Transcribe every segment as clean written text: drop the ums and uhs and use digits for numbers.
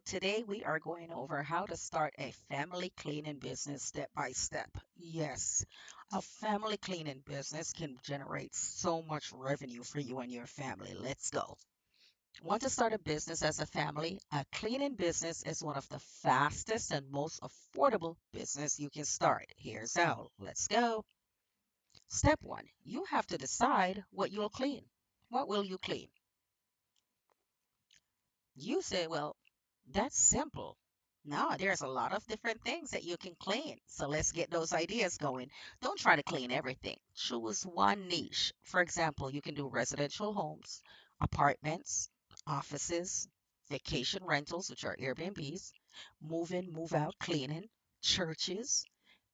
Today we are going over how to start a family cleaning business step by step. Yes, a family cleaning business can generate so much revenue for you and your family. Let's go. Want to start a business as a family? A cleaning business is one of the fastest and most affordable business you can start. Here's how. Let's go. Step one, you have to decide what you'll clean. What will you clean? You say, well, that's simple. No, there's a lot of different things that you can clean. So let's get those ideas going. Don't try to clean everything. Choose one niche. For example, you can do residential homes, apartments, offices, vacation rentals, which are Airbnbs, move in, move out cleaning, churches,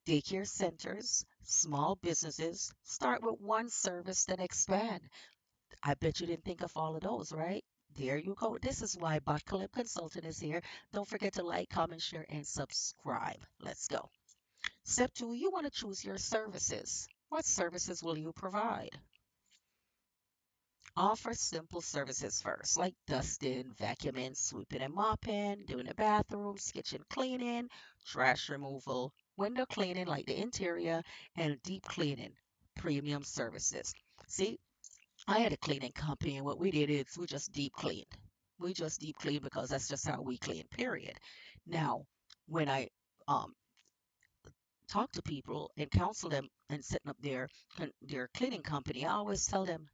daycare centers, small businesses. Start with one service, then expand. I bet you didn't think of all of those, right? There you go. This is why BahtKaleb Consultant is here. Don't forget to like, comment, share, and subscribe. Let's go. Step two, you want to choose your services. What services will you provide? Offer simple services first, like dusting, vacuuming, sweeping and mopping, doing the bathrooms, kitchen cleaning, trash removal, window cleaning, like the interior, and deep cleaning, premium services. See, I had a cleaning company, and what we did is we just deep cleaned. We just deep cleaned because that's just how we clean, period. Now, when I um, talk to people and counsel them and setting up their cleaning company, I always tell them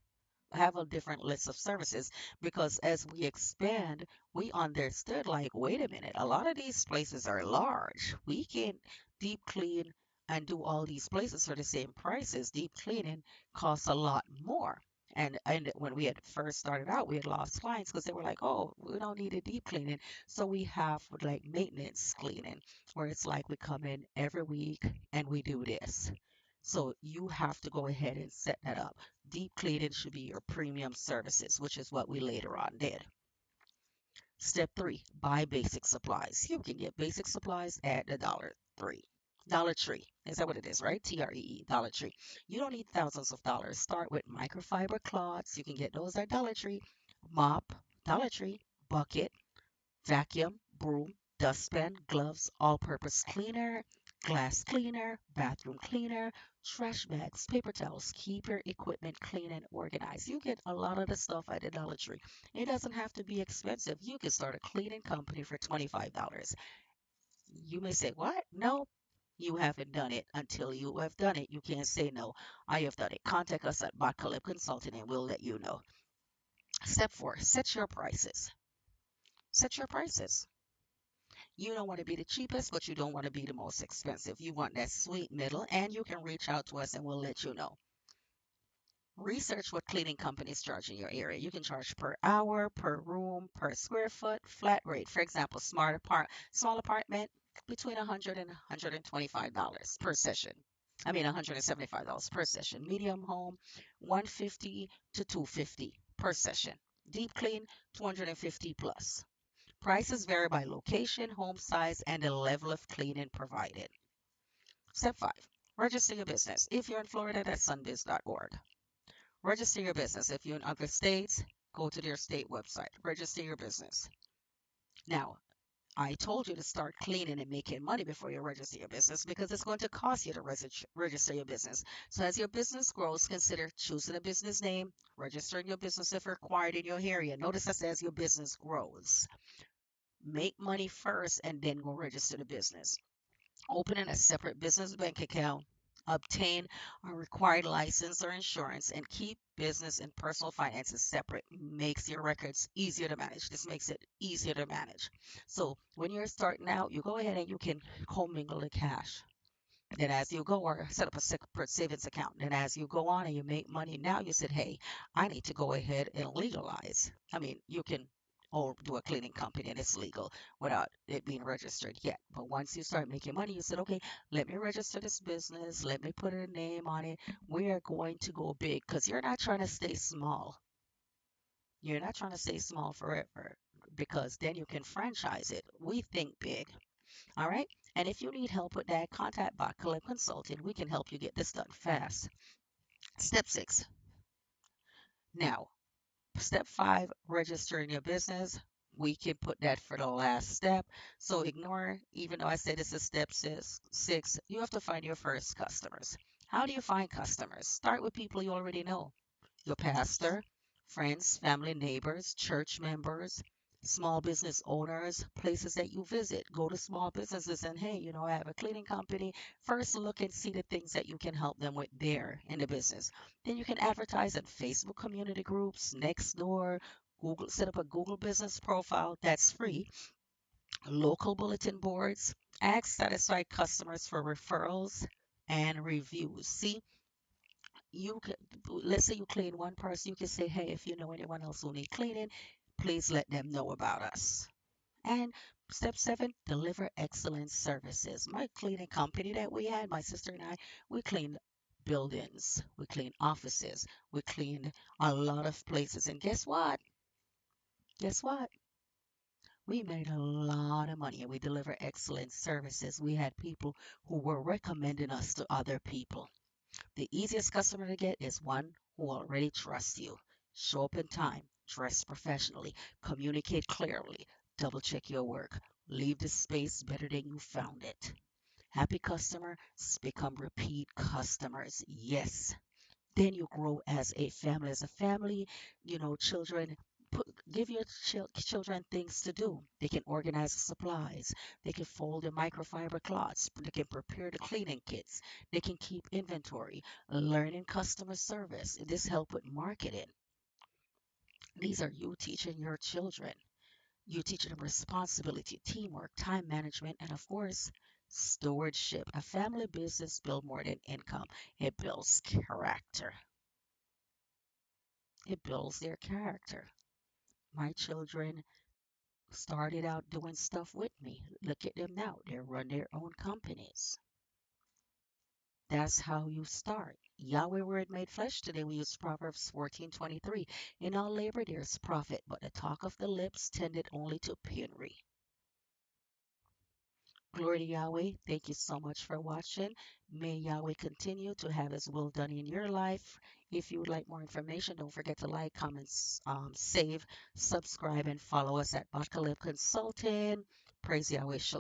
have a different list of services because as we expand, we understood like, wait a minute, a lot of these places are large. We can deep clean and do all these places for the same prices. Deep cleaning costs a lot more. And when we had first started out, we had lost clients because they were like, oh, we don't need a deep cleaning. So we have like maintenance cleaning, where it's like we come in every week and we do this. So you have to go ahead and set that up. Deep cleaning should be your premium services, which is what we later on did. Step three, buy basic supplies. You can get basic supplies at the Dollar Tree. Is that what it is, right? TREE, Dollar Tree. You don't need thousands of dollars. Start with microfiber cloths. You can get those at Dollar Tree. Mop, Dollar Tree. Bucket, vacuum, broom, dustpan, gloves, all-purpose cleaner, glass cleaner, bathroom cleaner, trash bags, paper towels. Keep your equipment clean and organized. You get a lot of the stuff at the Dollar Tree. It doesn't have to be expensive. You can start a cleaning company for $25. You may say, what? No, you haven't done it. Until you have done it, you can't say no. I have done it. Contact us at BahtKaleb Consulting and we'll let you know. Step four, set your prices. Set your prices. You don't want to be the cheapest, but you don't want to be the most expensive. You want that sweet middle, and you can reach out to us and we'll let you know. Research what cleaning companies charge in your area. You can charge per hour, per room, per square foot, flat rate. For example, small apartment between 100 and $125 per session. I mean $175 per session. Medium home, 150 to 250 per session. Deep clean, 250 plus. Prices vary by location, home size, and the level of cleaning provided. Step 5. Register your business. If you're in Florida, that's sunbiz.org. Register your business. If you're in other states, go to their state website. Register your business. Now, I told you to start cleaning and making money before you register your business because it's going to cost you to register your business. So as your business grows, consider choosing a business name, registering your business if required in your area. Notice that says your business grows. Make money first and then go register the business. Opening a separate business bank account, obtain a required license or insurance, and keep business and personal finances separate makes your records easier to manage. This makes it easier to manage. So when you're starting out, you go ahead and you can commingle the cash. Then as you go or set up a separate savings account. Then as you go on and you make money, now you said, hey, I need to go ahead and legalize. I mean, you can or do a cleaning company and it's legal without it being registered yet. But once you start making money, you said, okay, let me register this business. Let me put a name on it. We are going to go big because you're not trying to stay small. You're not trying to stay small forever because then you can franchise it. We think big. All right. And if you need help with that, contact BahtKaleb Consulting. We can help you get this done fast. Step 6. Now, step 5, registering your business. We can put that for the last step. So ignore, even though I said this is step six, you have to find your first customers. How do you find customers? Start with people you already know. Your pastor, friends, family, neighbors, church members, small business owners, places that you visit. Go to small businesses and, hey, I have a cleaning company. First, look and see the things that you can help them with there in the business. Then you can advertise in Facebook community groups, Nextdoor, Google, set up a Google business profile that's free, local bulletin boards, ask satisfied customers for referrals and reviews. See, you can, let's say you clean one person, you can say, hey, if you know anyone else who need cleaning, please let them know about us. And step seven, deliver excellent services. My cleaning company that we had, my sister and I, we cleaned buildings, we cleaned offices, we cleaned a lot of places. And guess what? Guess what? We made a lot of money and we deliver excellent services. We had people who were recommending us to other people. The easiest customer to get is one who already trusts you. Show up in time, dress professionally, communicate clearly, double check your work, leave the space better than you found it. Happy customers become repeat customers. Yes. Then you grow as a family. As a family, children, give your children things to do. They can organize the supplies. They can fold the microfiber cloths. They can prepare the cleaning kits. They can keep inventory, learning customer service. This help with marketing. These are you teaching your children. You teaching them responsibility, teamwork, time management, and of course, stewardship. A family business builds more than income. It builds character. It builds their character. My children started out doing stuff with me. Look at them now. They run their own companies. That's how you start. Yahweh word made flesh. Today we use Proverbs 14:23. In all labor there's profit, but the talk of the lips tended only to penury. Glory to Yahweh. Thank you so much for watching. May Yahweh continue to have His will done in your life. If you would like more information, don't forget to like, comment, save, subscribe, and follow us at BahtKaleb Consulting. Praise Yahweh. Shalom.